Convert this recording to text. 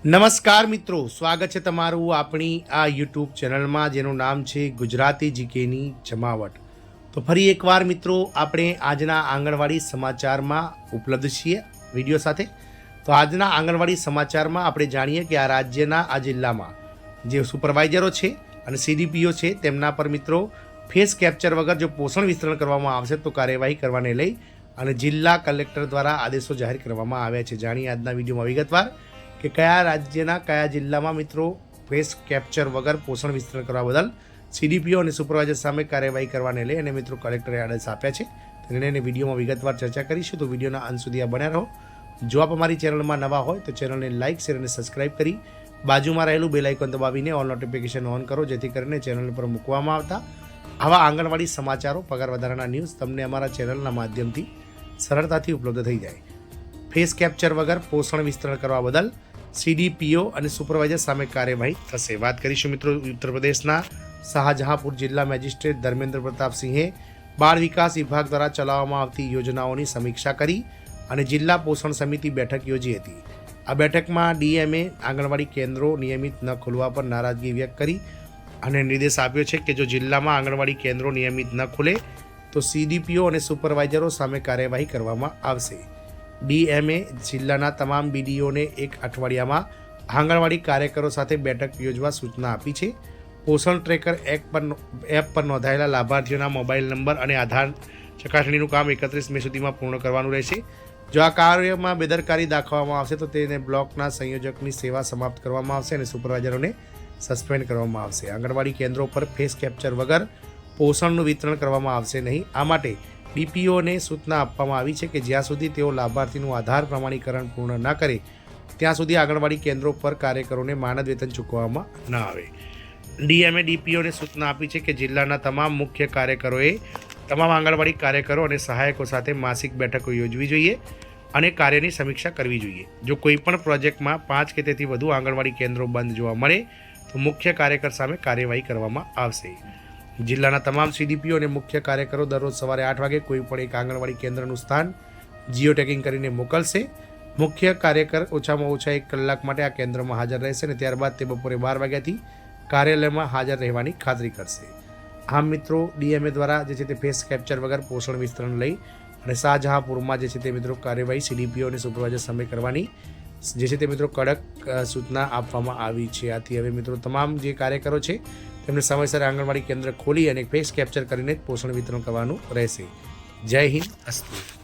નમસ્કાર મિત્રો, સ્વાગત છે તમારું આપણી આ યુટ્યુબ ચેનલમાં જેનું નામ છે ગુજરાતી જીકેની જમાવટ। તો ફરી એકવાર મિત્રો આપણે આજના આંગણવાડી સમાચારમાં ઉપલબ્ધ છીએ વિડીયો સાથે। તો આજના આંગણવાડી સમાચારમાં આપણે જાણીએ કે આ રાજ્યના આ જિલ્લામાં જે સુપરવાઇઝરો છે અને સીડીપીઓ છે તેમના પર મિત્રો ફેસ કેપ્ચર વગર જો પોષણ વિતરણ કરવામાં આવશે તો કાર્યવાહી કરવાને લઈ અને જિલ્લા કલેક્ટર દ્વારા આદેશો જાહેર કરવામાં આવ્યા છે। જાણીએ આજના વિડીયોમાં વિગતવાર કે કયા રાજ્યના કયા જિલ્લામાં મિત્રો ફેસ કેપ્ચર વગર પોષણ વિતરણ કરવા બદલ સીડીપીઓ અને સુપરવાઇઝર સામે કાર્યવાહી કરવાને લઈ અને મિત્રો કલેક્ટરે આદેશ આપ્યા છે। તેને વિડીયોમાં વિગતવાર ચર્ચા કરીશું, તો વિડીયોના અંત સુધી આ બન્યા રહો। જો આપ અમારી ચેનલમાં નવા હોય તો ચેનલને લાઇક, શેર અને સબસ્ક્રાઇબ કરી બાજુમાં રહેલું બેલ આઇકોન દબાવીને ઓલ નોટિફિકેશન ઓન કરો, જેથી કરીને ચેનલ પર મૂકવામાં આવતા આવા આંગણવાડી સમાચારો, પગાર વધારાના ન્યૂઝ તમને અમારા ચેનલના માધ્યમથી સરળતાથી ઉપલબ્ધ થઈ જાય। ફેસ કેપ્ચર વગર પોષણ વિતરણ કરવા બદલ સીડીપીઓ અને સુપરવાઇઝર સામે કાર્યવાહી થશે। વાત કરીશું મિત્રો ઉત્તર પ્રદેશના શાહજહાંપુર જિલ્લા મેજિસ્ટ્રેટ ધર્મેન્દ્ર પ્રતાપસિંહે બાળ વિકાસ વિભાગ દ્વારા ચલાવવામાં આવતી યોજનાઓની સમીક્ષા કરી અને જિલ્લા પોષણ સમિતિ બેઠક યોજી હતી। આ બેઠકમાં ડીએમએ આંગણવાડી કેન્દ્રો નિયમિત ન ખોલવા પર નારાજગી વ્યક્ત કરી અને નિર્દેશ આપ્યો છે કે જો જિલ્લામાં આંગણવાડી કેન્દ્રો નિયમિત ન ખુલે તો સીડીપીઓ અને સુપરવાઇઝરો સામે કાર્યવાહી કરવામાં આવશે। ડીએમએ જિલ્લાના તમામ બીડીઓને એક અઠવાડિયામાં આંગણવાડી કાર્યકરો સાથે બેઠક યોજવા સૂચના આપી છે। પોષણ ટ્રેકર એપ પર નોંધાયેલા લાભાર્થીઓના મોબાઈલ નંબર અને આધાર ચકાસણીનું કામ 31 મે સુધીમાં પૂર્ણ કરવાનું રહેશે। જો આ કાર્યમાં બેદરકારી દાખવવામાં આવશે તો તેને બ્લોકના સંયોજકની સેવા સમાપ્ત કરવામાં આવશે અને સુપરવાઇઝરોને સસ્પેન્ડ કરવામાં આવશે। આંગણવાડી કેન્દ્રો પર ફેસ કેપ્ચર વગર પોષણનું વિતરણ કરવામાં આવશે નહીં। આ માટે ડીપીઓને સૂચના આપવામાં આવી છે કે જ્યાં સુધી તેઓ લાભાર્થીનું આધાર પ્રમાણીકરણ પૂર્ણ ન કરે ત્યાં સુધી આંગણવાડી કેન્દ્રો પર કાર્યકરોને માનદ વેતન ચૂકવવામાં ન આવે। ડીએમએ ડીપીઓને સૂચના આપી છે કે જિલ્લાના તમામ મુખ્ય કાર્યકરોએ તમામ આંગણવાડી કાર્યકરો અને સહાયકો સાથે માસિક બેઠકો યોજવી જોઈએ અને કાર્યની સમીક્ષા કરવી જોઈએ। જો કોઈ પણ પ્રોજેક્ટમાં 5 કે તેથી વધુ આંગણવાડી કેન્દ્રો બંધ જોવા મળે તો મુખ્ય કાર્યકર સામે કાર્યવાહી કરવામાં આવશે। જિલ્લાના તમામ સીડીપીઓ અને મુખ્ય કાર્યકરો દરરોજ સવારે 8 વાગે કોઈ પણ એક આંગણવાડી કેન્દ્રનું સ્થાન જીઓ ટેગિંગ કરીને મોકલશે। મુખ્ય કાર્યકર ઓછામાં ઓછા 1 કલાક માટે આ કેન્દ્રમાં હાજર રહેશે અને ત્યારબાદ તે બપોરે 12 વાગ્યાથી કાર્યાલયમાં હાજર રહેવાની ખાતરી કરશે। આમ મિત્રો ડીએમએ દ્વારા જે છે તે ફેસ કેપ્ચર વગર પોષણ વિતરણ લઈ અને શાહજહાંપુરમાં જે છે તે મિત્રો કાર્યવાહી સીડીપીઓ અને સુપરવાઇઝર સામે કરવાની જે છે તે મિત્રો કડક સૂચના આપવામાં આવી છે। આથી હવે મિત્રો તમામ જે કાર્યકરો છે તેમને સમયસર આંગણવાડી કેન્દ્ર ખોલી અને ફેસ કેપ્ચર કરીને જ પોષણ વિતરણ કરવાનું રહેશે। જય હિન્દ, અસ્તુ।